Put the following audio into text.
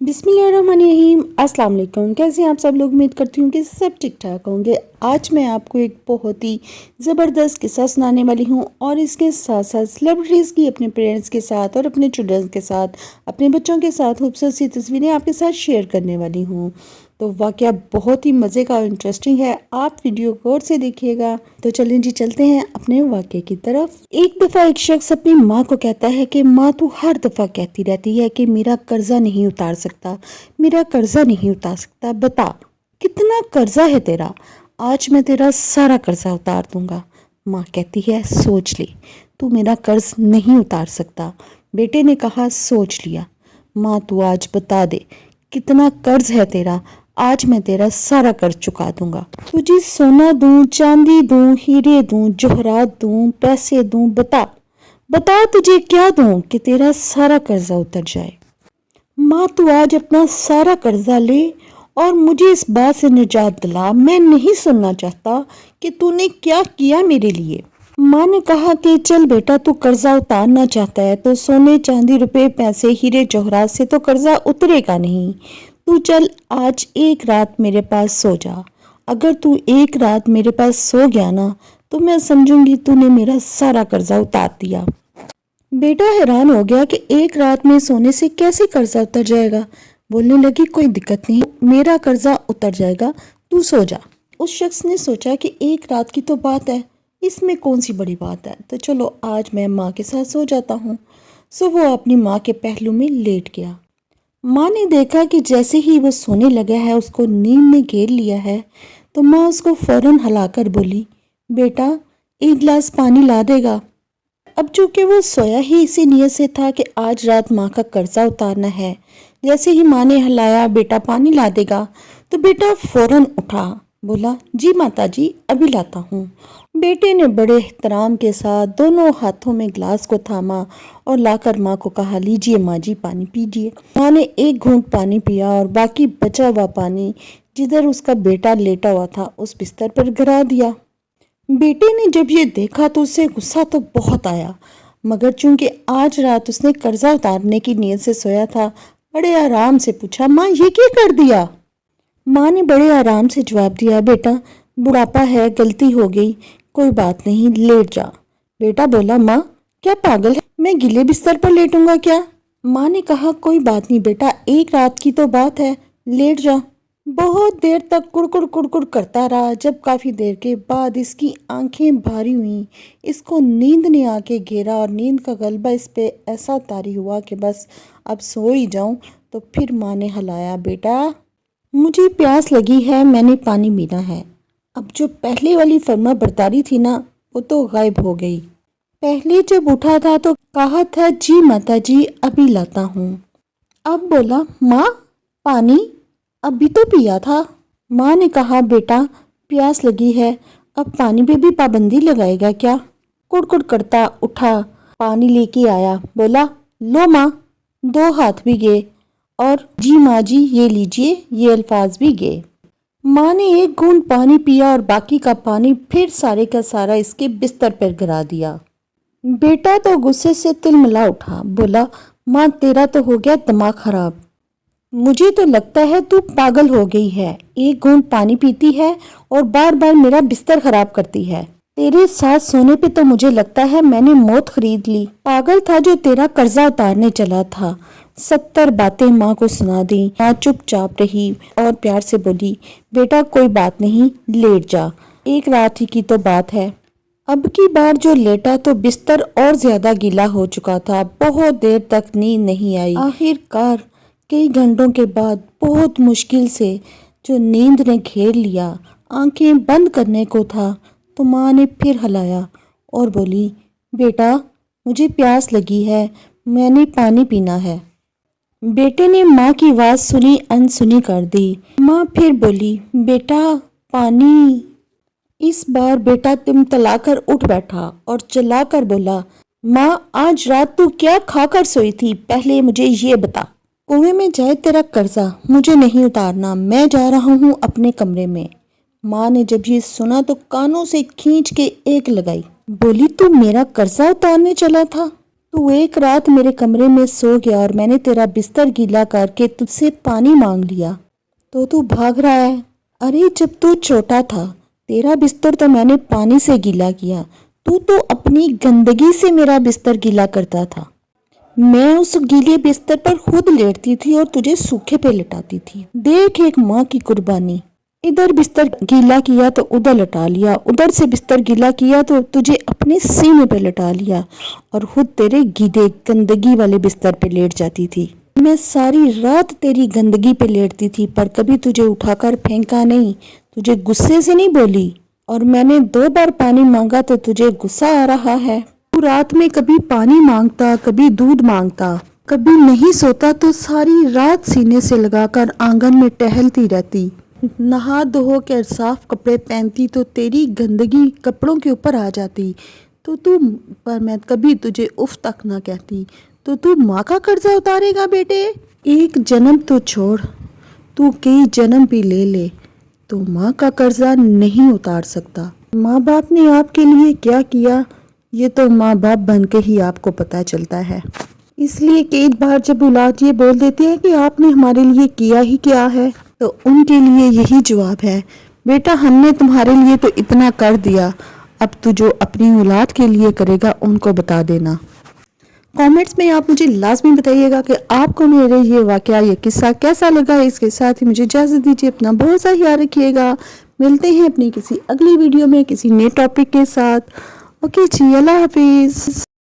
बिस्मिल्लाहिर्रहमानिर्रहीम। अस्सलाम वालेकुम। कैसे हैं आप सब लोग? उम्मीद करती हूँ कि सब ठीक ठाक होंगे। आज मैं आपको एक बहुत ही ज़बरदस्त किस्सा सुनाने वाली हूँ और इसके साथ साथ सेलिब्रिटीज़ की अपने पेरेंट्स के साथ और अपने चिल्ड्रन के साथ, अपने बच्चों के साथ खूबसूरत सी तस्वीरें आपके साथ शेयर करने वाली हूँ। तो वाकया बहुत ही मज़े का और इंटरेस्टिंग है। आप वीडियो गौर से देखिएगा। तो चलें जी, चलते हैं अपने वाकये की तरफ। एक दफ़ा एक शख्स अपनी माँ को कहता है कि माँ, तू हर दफ़ा कहती रहती है कि मेरा कर्जा नहीं उतार सकता, मेरा कर्जा नहीं उतार सकता, बता कितना कर्जा है तेरा, आज मैं तेरा सारा कर्जा उतार दूंगा। माँ कहती है, सोच ले, तू मेरा कर्ज नहीं उतार सकता। बेटे ने कहा, सोच लिया। माँ, तू आज बता दे कितना कर्ज है तेरा, आज मैं तेरा सारा कर्ज चुका दूंगा। तुझे सोना दूं, चांदी दूं, हीरे दूं, जौहरात दूं, पैसे दूं, बता बता तुझे क्या दूं कि तेरा सारा कर्जा उतर जाए। माँ, तू आज अपना सारा कर्जा ले और मुझे इस बात से निजात दिला। मैं नहीं सुनना चाहता कि तूने क्या किया मेरे लिए। माँ ने कहा कि चल बेटा, तू कर्जा उतारना चाहता है तो सोने चांदी रुपए पैसे हीरे जौहरात से तो कर्जा उतरेगा नहीं। तू चल आज एक रात मेरे पास सो जा। अगर तू एक रात मेरे पास सो गया ना तो मैं समझूंगी तूने मेरा सारा कर्जा उतार दिया। बेटा हैरान हो गया कि एक रात में सोने से कैसे कर्जा उतर जाएगा। बोलने लगी, कोई दिक्कत नहीं, मेरा कर्जा उतर जाएगा, तू सो जा। उस शख्स ने सोचा कि एक रात की तो बात है, इसमें कौन सी बड़ी बात है, तो चलो आज मैं माँ के साथ सो जाता हूँ। सो वो अपनी माँ के पहलू में लेट गया। माँ ने देखा कि जैसे ही वो सोने लगा है, उसको नींद ने घेर लिया है, तो माँ उसको फौरन हिलाकर बोली, बेटा एक गिलास पानी ला देगा। अब चूंकि वो सोया ही इसी नीयत से था कि आज रात माँ का कर्जा उतारना है, जैसे ही माँ ने हिलाया, बेटा पानी ला देगा, तो बेटा फौरन उठा, बोला, जी माता जी, अभी लाता हूँ। बेटे ने बड़े एहतराम के साथ दोनों हाथों में गिलास को थामा और लाकर माँ को कहा, लीजिए माँ जी, पानी पीजिए। माँ ने एक घूंट पानी पिया और बाकी बचा हुआ पानी जिधर उसका बेटा लेटा हुआ था उस बिस्तर पर गिरा दिया। बेटे ने जब ये देखा तो उसे गुस्सा तो बहुत आया, मगर चूंकि आज रात उसने कर्जा उतारने की नीयत से सोया था, बड़े आराम से पूछा, माँ ये क्या कर दिया। माँ ने बड़े आराम से जवाब दिया, बेटा बुढ़ापा है, गलती हो गई, कोई बात नहीं, लेट जा। बेटा बोला, माँ क्या पागल है, मैं गीले बिस्तर पर लेटूंगा क्या। माँ ने कहा, कोई बात नहीं बेटा, एक रात की तो बात है, लेट जा। बहुत देर तक कुड़कुड़ कुड़कुड़ करता रहा। जब काफ़ी देर के बाद इसकी आंखें भारी हुईं, इसको नींद ने आके घेरा और नींद का गलबा इस पे ऐसा तारी हुआ कि बस अब सो ही जाऊं। तो फिर माँ ने हिलाया, बेटा मुझे प्यास लगी है, मैंने पानी पीना है। अब जो पहले वाली फर्मा बरदारी थी ना, वो तो गायब हो गई। पहले जब उठा था तो कहा था, जी माता जी, अभी लाता हूँ। अब बोला, माँ पानी अभी तो पिया था। माँ ने कहा, बेटा प्यास लगी है, अब पानी पे भी पाबंदी लगाएगा क्या। कुड़कुड़ करता उठा, पानी लेके आया, बोला, लो माँ। दो हाथ भी गए और जी माँ जी ये लीजिए, ये अल्फाज भी गए। माँ ने एक घूंट पानी पिया और बाकी का पानी फिर सारे का सारा इसके बिस्तर पर गिरा दिया। बेटा तो गुस्से से तिलमिला उठा, बोला, माँ तेरा तो हो गया दिमाग खराब, मुझे तो लगता है तू पागल हो गई है। एक घूंट पानी पीती है और बार बार मेरा बिस्तर खराब करती है। तेरे साथ सोने पे तो मुझे लगता है मैंने मौत खरीद ली। पागल था जो तेरा कर्जा उतारने चला था। 70 बातें माँ को सुना दी। माँ चुपचाप रही और प्यार से बोली, बेटा कोई बात नहीं, लेट जा, एक रात ही की तो बात है। अब की बार जो लेटा तो बिस्तर और ज्यादा गीला हो चुका था। बहुत देर तक नींद नहीं आई। आखिरकार कई घंटों के बाद बहुत मुश्किल से जो नींद ने घेर लिया, आंखें बंद करने को था तो माँ ने फिर हिलाया और बोली, बेटा मुझे प्यास लगी है, मैंने पानी पीना है। बेटे ने माँ की आवाज़ सुनी अनसुनी कर दी। माँ फिर बोली, बेटा पानी। इस बार बेटा तिमतलाकर उठ बैठा और चिल्लाकर बोला, माँ आज रात तू क्या खाकर सोई थी, पहले मुझे ये बता। कुएं में जाए तेरा कर्जा, मुझे नहीं उतारना, मैं जा रहा हूँ अपने कमरे में। माँ ने जब ये सुना तो कानों से खींच के एक लगाई, बोली, तू मेरा कर्जा उतारने चला था। تو ایک رات میرے کمرے میں سو گیا اور میں نے تیرا بستر گیلا کر کے تجھ سے پانی مانگ لیا تو بھاگ رہا ہے۔ ارے جب تو چھوٹا تھا تیرا بستر تو میں نے پانی سے گیلا کیا، تو اپنی گندگی سے میرا بستر گیلا کرتا تھا۔ میں اس گیلے بستر پر خود لیٹتی تھی اور تجھے سوکھے پہ لٹاتی تھی۔ دیکھ ایک ماں کی قربانی، ادھر بستر گیلا کیا تو ادھر لٹا لیا، ادھر سے بستر گیلا کیا تو تجھے اپنے سینے پہ لٹا لیا اور خود تیرے گیلے گندگی والے بستر پہ لیٹ جاتی تھی۔ میں ساری رات تیری گندگی پہ لیٹتی تھی پر کبھی تجھے اٹھا کر پھینکا نہیں، تجھے غصے سے نہیں بولی، اور میں نے 2 بار پانی مانگا تو تجھے غصہ آ رہا ہے۔ تو رات میں کبھی پانی مانگتا، کبھی دودھ مانگتا، کبھی نہیں سوتا تو ساری رات سینے سے لگا کر آنگن میں ٹہلتی رہتی، نہا دھو کر صاف کپڑے پہنتی تو تیری گندگی کپڑوں کے اوپر آ جاتی پر میں کبھی تجھے اف تک نہ کہتی۔ تو ماں کا قرضہ اتارے گا بیٹے؟ ایک جنم تو چھوڑ، تو کئی جنم بھی لے لے تو ماں کا قرضہ نہیں اتار سکتا۔ ماں باپ نے آپ کے لیے کیا کیا یہ تو ماں باپ بن کے ہی آپ کو پتہ چلتا ہے۔ اس لیے کئی بار جب اولاد یہ بول دیتے ہیں کہ آپ نے ہمارے لیے کیا ہی کیا ہے تو ان کے لیے یہی جواب ہے، بیٹا ہم نے تمہارے لیے تو اتنا کر دیا، اب تو جو اپنی اولاد کے لیے کرے گا ان کو بتا دینا۔ کامنٹس میں آپ مجھے لازمی بتائیے گا کہ آپ کو میرے یہ واقعہ یہ قصہ کیسا لگا۔ اس کے ساتھ ہی مجھے اجازت دیجیے، اپنا بہت سا خیال رکھیے گا۔ ملتے ہیں اپنی کسی اگلی ویڈیو میں کسی نئے ٹاپک کے ساتھ۔ اوکے جی، اللہ حافظ۔